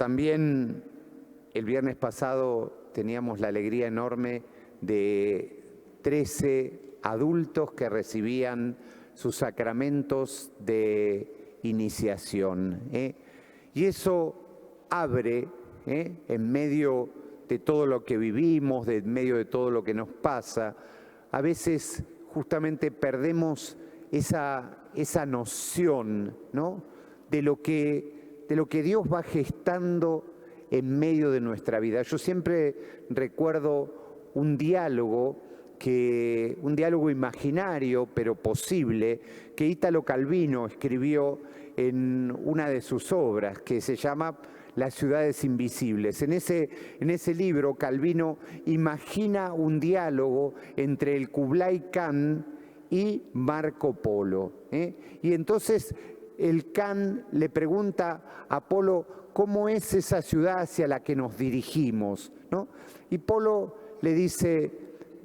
También el viernes pasado teníamos la alegría enorme de 13 adultos que recibían sus sacramentos de iniciación. Y eso abre, en medio de todo lo que vivimos, en medio de todo lo que nos pasa, a veces justamente perdemos esa noción, ¿no?, de lo que Dios va gestando en medio de nuestra vida. Yo siempre recuerdo un diálogo imaginario, pero posible, que Italo Calvino escribió en una de sus obras, que se llama Las ciudades invisibles. En ese libro, Calvino imagina un diálogo entre el Kublai Khan y Marco Polo. Y entonces el Khan le pregunta a Polo cómo es esa ciudad hacia la que nos dirigimos, ¿no? Y Polo le dice,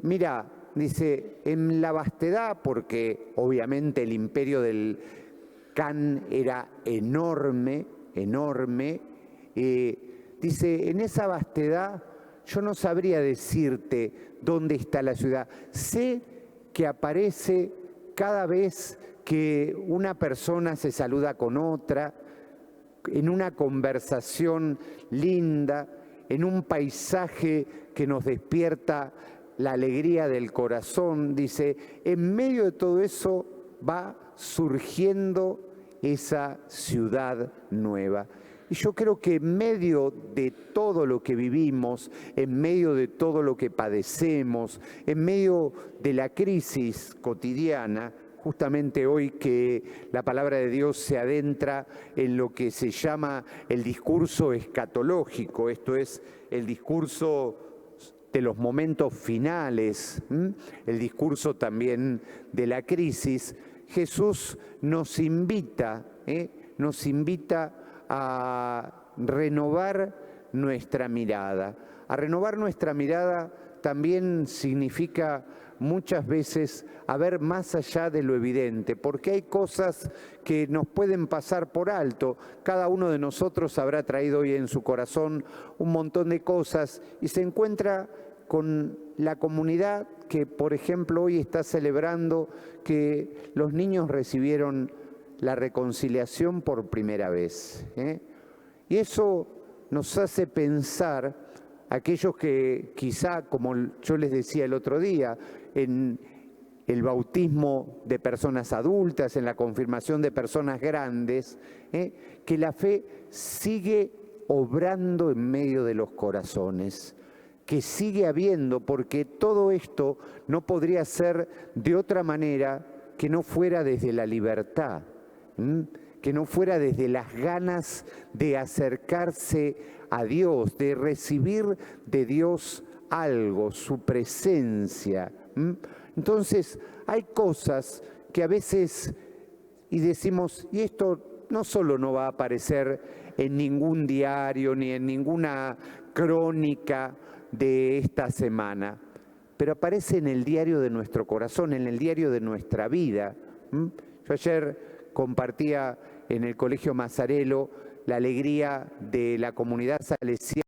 mira, dice, en la vastedad, porque obviamente el imperio del Khan era enorme, dice, en esa vastedad yo no sabría decirte dónde está la ciudad. Sé que aparece cada vez que una persona se saluda con otra, en una conversación linda, en un paisaje que nos despierta la alegría del corazón. Dice, en medio de todo eso va surgiendo esa ciudad nueva. Y yo creo que en medio de todo lo que vivimos, en medio de todo lo que padecemos, en medio de la crisis cotidiana, justamente hoy que la palabra de Dios se adentra en lo que se llama el discurso escatológico, esto es, el discurso de los momentos finales, el discurso también de la crisis, Jesús nos invita a renovar nuestra mirada. A renovar nuestra mirada también significa muchas veces a ver más allá de lo evidente, porque hay cosas que nos pueden pasar por alto. Cada uno de nosotros habrá traído hoy en su corazón un montón de cosas y se encuentra con la comunidad que, por ejemplo, hoy está celebrando que los niños recibieron la reconciliación por primera vez. Y eso nos hace pensar, aquellos que quizá, como yo les decía el otro día, en el bautismo de personas adultas, en la confirmación de personas grandes, que la fe sigue obrando en medio de los corazones, que sigue habiendo, porque todo esto no podría ser de otra manera que no fuera desde la libertad, que no fuera desde las ganas de acercarse a Dios, de recibir de Dios algo, su presencia. Entonces, hay cosas que a veces, y decimos, y esto no solo no va a aparecer en ningún diario ni en ninguna crónica de esta semana, pero aparece en el diario de nuestro corazón, en el diario de nuestra vida. Yo ayer compartía en el Colegio Mazzarello la alegría de la comunidad salesiana,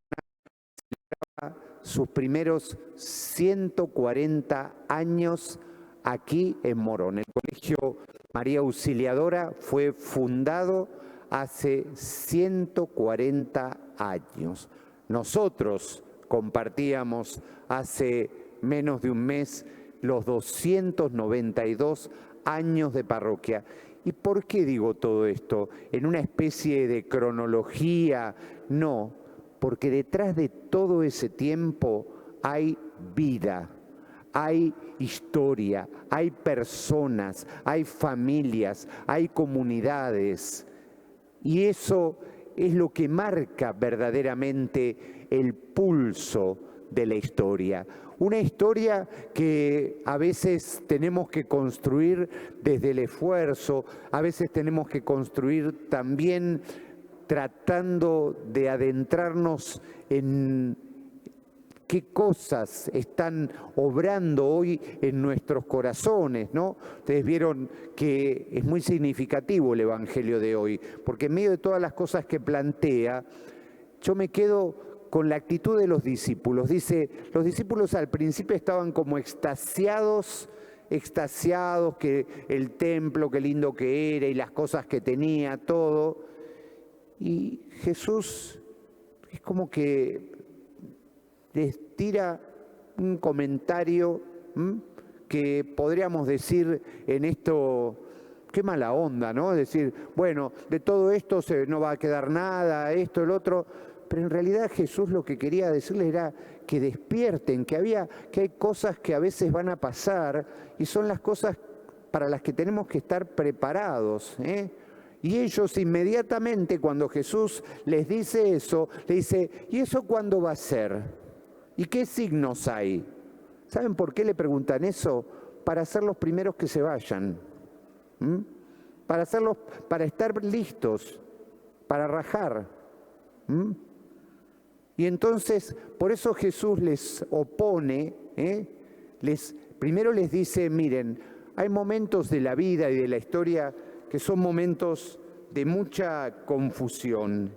sus primeros 140 años aquí en Morón. El Colegio María Auxiliadora fue fundado hace 140 años. Nosotros compartíamos hace menos de un mes los 292 años de parroquia. ¿Y por qué digo todo esto? ¿En una especie de cronología? No, porque detrás de todo ese tiempo hay vida, hay historia, hay personas, hay familias, hay comunidades. Y eso es lo que marca verdaderamente el pulso de la historia. Una historia que a veces tenemos que construir desde el esfuerzo, a veces tenemos que construir también tratando de adentrarnos en qué cosas están obrando hoy en nuestros corazones, ¿no? Ustedes vieron que es muy significativo el Evangelio de hoy, porque en medio de todas las cosas que plantea, yo me quedo con la actitud de los discípulos. Dice, los discípulos al principio estaban como extasiados que el templo, qué lindo que era y las cosas que tenía, todo. Y Jesús es como que les tira un comentario que podríamos decir en esto, qué mala onda, ¿no? Es decir, bueno, de todo esto no va a quedar nada, esto, el otro. Pero en realidad Jesús lo que quería decirles era que despierten, que hay cosas que a veces van a pasar y son las cosas para las que tenemos que estar preparados, ¿eh? Y ellos inmediatamente cuando Jesús les dice eso, le dice, ¿y eso cuándo va a ser? ¿Y qué signos hay? ¿Saben por qué le preguntan eso? Para ser los primeros que se vayan. Para estar listos, para rajar. Y entonces, por eso Jesús les opone, primero les dice, miren, hay momentos de la vida y de la historia que son momentos de mucha confusión,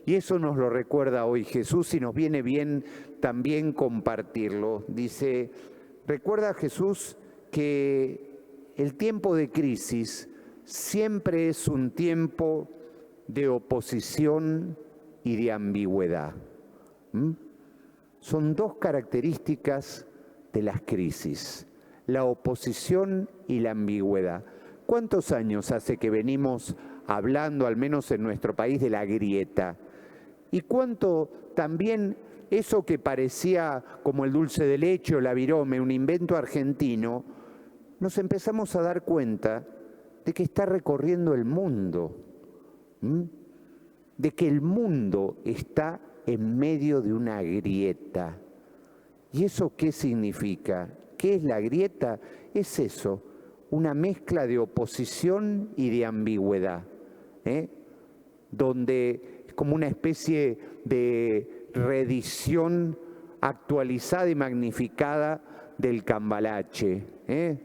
y eso nos lo recuerda hoy Jesús y nos viene bien también compartirlo. Dice, recuerda Jesús que el tiempo de crisis siempre es un tiempo de oposición y de ambigüedad. Son dos características de las crisis, la oposición y la ambigüedad. ¿Cuántos años hace que venimos hablando, al menos en nuestro país, de la grieta? ¿Y cuánto también eso que parecía como el dulce de leche o la virome, un invento argentino, nos empezamos a dar cuenta de que está recorriendo el mundo, de que el mundo está en medio de una grieta. ¿Y eso qué significa? ¿Qué es la grieta? Es eso, una mezcla de oposición y de ambigüedad, donde es como una especie de reedición actualizada y magnificada del cambalache,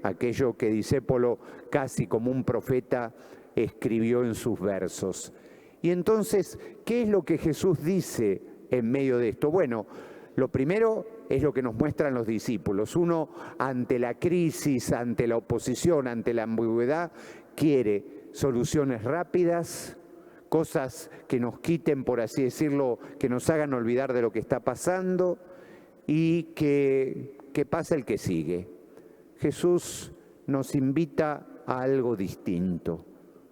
aquello que Discépolo, casi como un profeta, escribió en sus versos. Y entonces, ¿qué es lo que Jesús dice en medio de esto? Bueno, lo primero es lo que nos muestran los discípulos. Uno, ante la crisis, ante la oposición, ante la ambigüedad, quiere soluciones rápidas, cosas que nos quiten, por así decirlo, que nos hagan olvidar de lo que está pasando y que pase el que sigue. Jesús nos invita a algo distinto,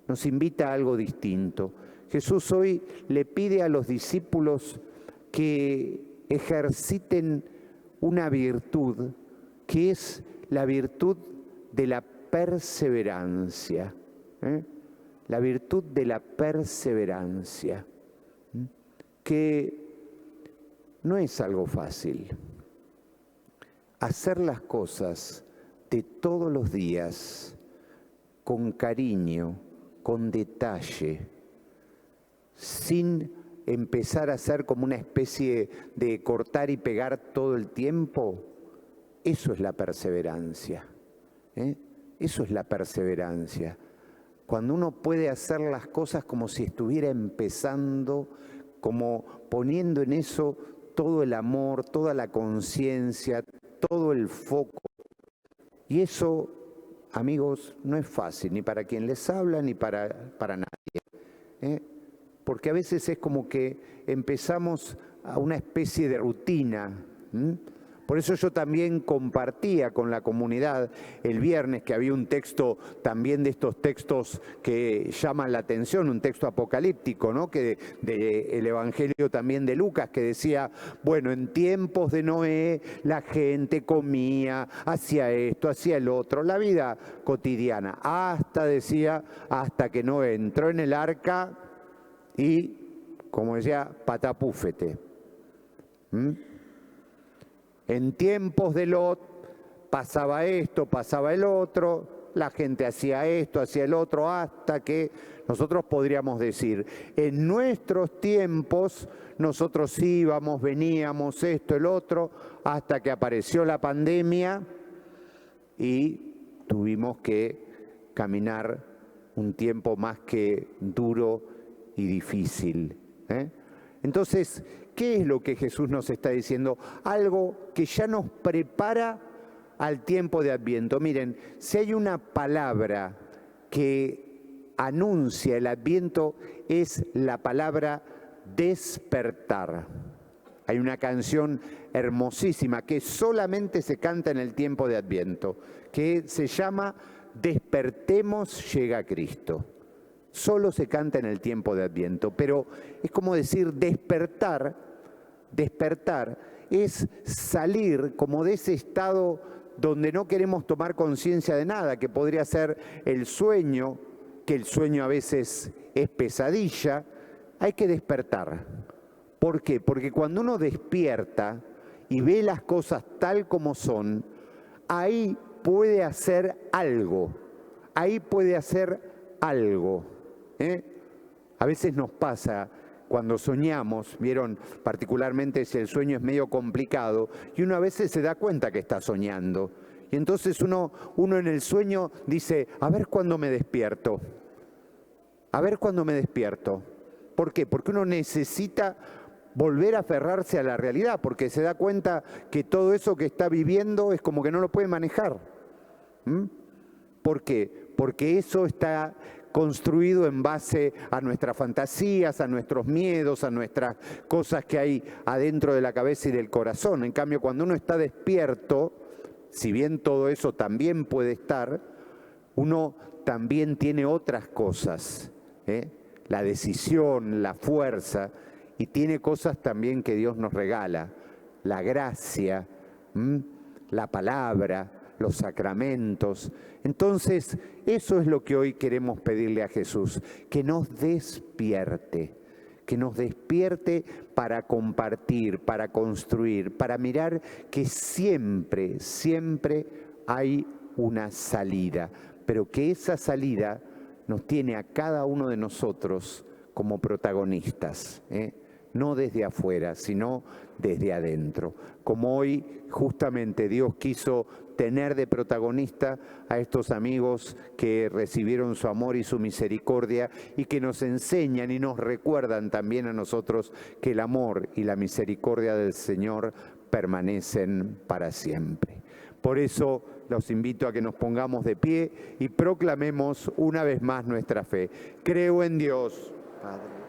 nos invita a algo distinto. Jesús hoy le pide a los discípulos que ejerciten una virtud, que es la virtud de la perseverancia, la virtud de la perseverancia, que no es algo fácil. Hacer las cosas de todos los días con cariño, con detalle, sin empezar a hacer como una especie de cortar y pegar todo el tiempo, eso es la perseverancia. Eso es la perseverancia. Cuando uno puede hacer las cosas como si estuviera empezando, como poniendo en eso todo el amor, toda la conciencia, todo el foco. Y eso, amigos, no es fácil, ni para quien les habla, ni para nadie. Porque a veces es como que empezamos a una especie de rutina. Por eso yo también compartía con la comunidad el viernes que había un texto también de estos textos que llaman la atención, un texto apocalíptico, ¿no? Que el Evangelio también de Lucas, que decía, bueno, en tiempos de Noé la gente comía, hacía esto, hacía el otro, la vida cotidiana, hasta que Noé entró en el arca y, como decía, patapúfete. En tiempos de Lot pasaba esto, pasaba el otro, la gente hacía esto, hacía el otro, hasta que nosotros podríamos decir, en nuestros tiempos nosotros íbamos, veníamos, esto, el otro, hasta que apareció la pandemia y tuvimos que caminar un tiempo más que duro y difícil. Entonces, ¿qué es lo que Jesús nos está diciendo? Algo que ya nos prepara al tiempo de Adviento. Miren, si hay una palabra que anuncia el Adviento, es la palabra despertar. Hay una canción hermosísima que solamente se canta en el tiempo de Adviento, que se llama Despertemos, llega Cristo. Solo se canta en el tiempo de Adviento, pero es como decir despertar. Despertar es salir como de ese estado donde no queremos tomar conciencia de nada, que podría ser el sueño, que el sueño a veces es pesadilla. Hay que despertar. ¿Por qué? Porque cuando uno despierta y ve las cosas tal como son, ahí puede hacer algo. Ahí puede hacer algo. A veces nos pasa cuando soñamos, vieron, particularmente si el sueño es medio complicado, y uno a veces se da cuenta que está soñando. Y entonces uno en el sueño dice, a ver cuándo me despierto. A ver cuándo me despierto. ¿Por qué? Porque uno necesita volver a aferrarse a la realidad, porque se da cuenta que todo eso que está viviendo es como que no lo puede manejar. ¿Por qué? Porque eso está construido en base a nuestras fantasías, a nuestros miedos, a nuestras cosas que hay adentro de la cabeza y del corazón. En cambio, cuando uno está despierto, si bien todo eso también puede estar, uno también tiene otras cosas, la decisión, la fuerza, y tiene cosas también que Dios nos regala, la gracia, la palabra, los sacramentos. Entonces, eso es lo que hoy queremos pedirle a Jesús, que nos despierte para compartir, para construir, para mirar que siempre, siempre hay una salida, pero que esa salida nos tiene a cada uno de nosotros como protagonistas, no desde afuera, sino desde adentro. Como hoy justamente Dios quiso tener de protagonista a estos amigos que recibieron su amor y su misericordia y que nos enseñan y nos recuerdan también a nosotros que el amor y la misericordia del Señor permanecen para siempre. Por eso los invito a que nos pongamos de pie y proclamemos una vez más nuestra fe. Creo en Dios, Padre.